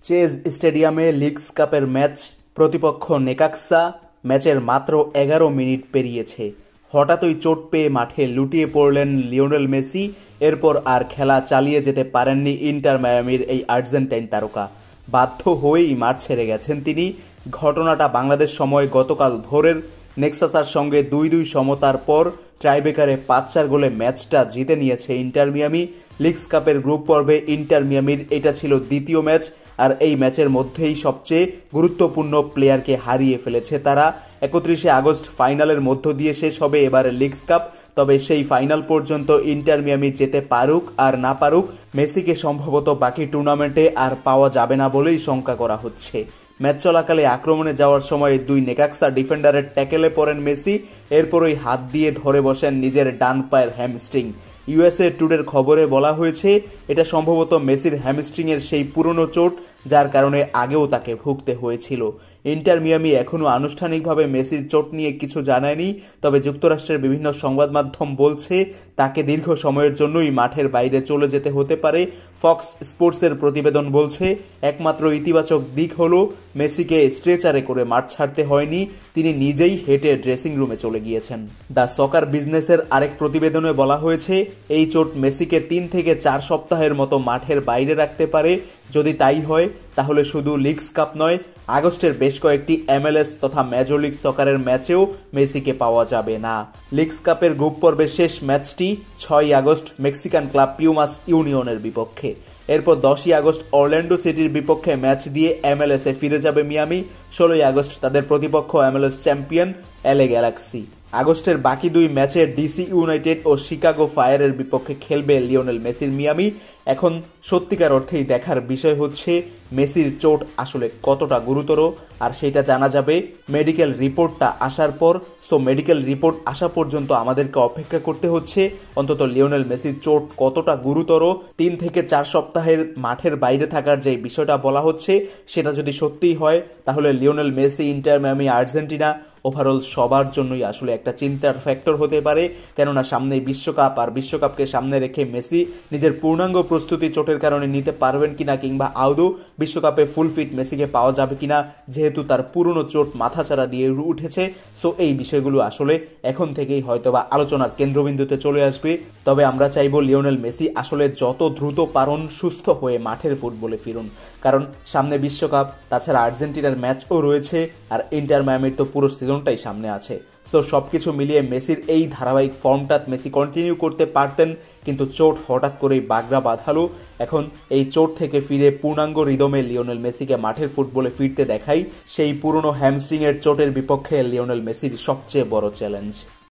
Chase স্টেডিয়ামে leagues কাপের match, প্রতিপক্ষ নেকাক্সা। ম্যাচের মাত্র ১১ মিনিট পেরিয়েছে, হঠাৎই চোট পেয়ে মাঠে লুটিয়ে পড়লেন লিওনেল মেসি। এরপর আর খেলা চালিয়ে যেতে পারেননি ইন্টার মায়ামির এই আর্জেন্টাইন তারকা। বাধ্য হয়েই মাঠ ছেড়ে গেছেন তিনি। ঘটনাটা বাংলাদেশ সময় গতকাল ভোরের। নেক্সাসার সঙ্গে ২-২ সমতার পর টাইব্রেকারে ৫-৪ গোলে ম্যাচটা জিতে নিয়েছে ইন্টার মিয়ামি। লিগস কাপের গ্রুপ পর্বে ইন্টার মিয়ামির এটা ছিল দ্বিতীয় ম্যাচ, আর এই ম্যাচের মধ্যেই সবচেয়ে গুরুত্বপূর্ণ প্লেয়ারকে হারিয়ে ফেলেছে তারা। ৩১ আগস্ট ফাইনালের মধ্য দিয়ে শেষ হবে এবারে লিগস কাপ। তবে সেই ফাইনাল পর্যন্ত ইন্টার মিয়ামি যেতে পারুক আর না পারুক, মেসিকে সম্ভবত বাকি টুর্নামেন্টে আর পাওয়া যাবে না বলেই শঙ্কা করা হচ্ছে। ম্যাচ চলাকালে আক্রমণে যাওয়ার সময় দুই নেকাক্সা ডিফেন্ডারের ট্যাকেলে পড়েন মেসি। এরপরই হাত দিয়ে ধরে বসেন নিজের ডান পায়ের হ্যামস্ট্রিং। ইউএসএ টুডের খবরে বলা হয়েছে এটা সম্ভবত মেসির হ্যামস্ট্রিংয়ের সেই পুরনো চোট, যার কারণে আগেও তাকে ভুগতে হয়েছিল। ইন্টার মিয়ামি এখনও আনুষ্ঠানিকভাবে মেসির চোট নিয়ে কিছু জানায়নি, তবে যুক্তরাষ্ট্রের বিভিন্ন সংবাদ মাধ্যম বলছে তাকে দীর্ঘ সময়ের জন্যই মাঠের বাইরে চলে যেতে হতে পারে। ফক্স স্পোর্টসের প্রতিবেদন বলছে একমাত্র ইতিবাচক দিক হলো মেসিকে স্ট্রেচারে করে মাঠ ছাড়তে হয়নি, তিনি নিজেই হেঁটে ড্রেসিং রুমে চলে গিয়েছেন। দ্য সকার বিজনেসের আরেক প্রতিবেদনে বলা হয়েছে এই চোট মেসিকে ৩ থেকে ৪ সপ্তাহের মতো মাঠের বাইরে রাখতে পারে। যদি তাই হয় তাহলে শুধু লিগস কাপ নয়, আগস্টের বেশ কয়েকটি MLS তথা মেজর লিগ সকারের ম্যাচেও মেসিকে পাওয়া যাবে না। লিগস কাপের গ্রুপ পর্বের শেষ ম্যাচটি ৬ আগস্ট মেক্সিকান ক্লাব পিউমাস ইউনিয়নের বিপক্ষে। এরপর ১০ আগস্ট অরল্যান্ডো সিটির বিপক্ষে ম্যাচ দিয়ে MLS-এ ফিরে যাবে মিয়ামি। ১৬ আগস্ট তাদের প্রতিপক্ষ MLS চ্যাম্পিয়ন LA গ্যালাক্সি। আগস্টের বাকি দুই ম্যাচে ডিসি ইউনাইটেড ও শিকাগো ফায়ারের বিপক্ষে খেলবে লিওনেল মেসির মিয়ামি। এখন সত্যিকার অর্থেই দেখার বিষয় হচ্ছে মেসির চোট আসলে কতটা গুরুতর, আর সেটা জানা যাবে মেডিকেল রিপোর্টটা আসার পর। সো মেডিকেল রিপোর্ট আসা পর্যন্ত আমাদেরকে অপেক্ষা করতে হচ্ছে অন্তত লিওনেল মেসির চোট কতটা গুরুতর। ৩ থেকে ৪ সপ্তাহের মাঠের বাইরে থাকার যে বিষয়টা বলা হচ্ছে সেটা যদি সত্যিই হয়, তাহলে Lionel Messi, inter Miami, Argentina overall সবার জন্যই আসলে একটা চিন্তার ফ্যাক্টর হতে পারে। কেননা সামনেই বিশ্বকাপ, আর বিশ্বকাপকে সামনে রেখে মেসি নিজের পূর্ণাঙ্গ প্রস্তুতি চোটের কারণে নিতে পারবেন কিনা, কিংবা আদৌ বিশ্বকাপে ফুল ফিট মেসিকে পাওয়া যাবে কিনা, যেহেতু তার পুরনো চোট মাথাচাড়া দিয়ে উঠেছে। সো এই বিষয়গুলো আসলে এখন থেকেই হয়তোবা আলোচনার কেন্দ্রবিন্দুতে চলে আসবে। তবে আমরা চাইব লিওনেল মেসি আসলে যত দ্রুত পারুন সুস্থ হয়ে মাঠের ফুটবলে ফিরুন, কারণ সামনে বিশ্বকাপ, তাছাড়া আর্জেন্টিনার ম্যাচও রয়েছে, আর ইন্টার মায়ামির তো পুরো সিজনটাই সামনে আছে। সো সবকিছু মিলিয়ে মেসির এই ধারাবাহিক ফর্মটা মেসি কন্টিনিউ করতে পারতেন, কিন্তু চোট হঠাৎ করেই বাগড়া বাঁধালো। এখন এই চোট থেকে ফিরে পূর্ণাঙ্গ রিদমে লিওনেল মেসিকে মাঠের ফুটবলে ফিরতে দেখাই সেই পুরনো হ্যামস্ট্রিং এর চোটের বিপক্ষে লিওনেল মেসির সবচেয়ে বড় চ্যালেঞ্জ।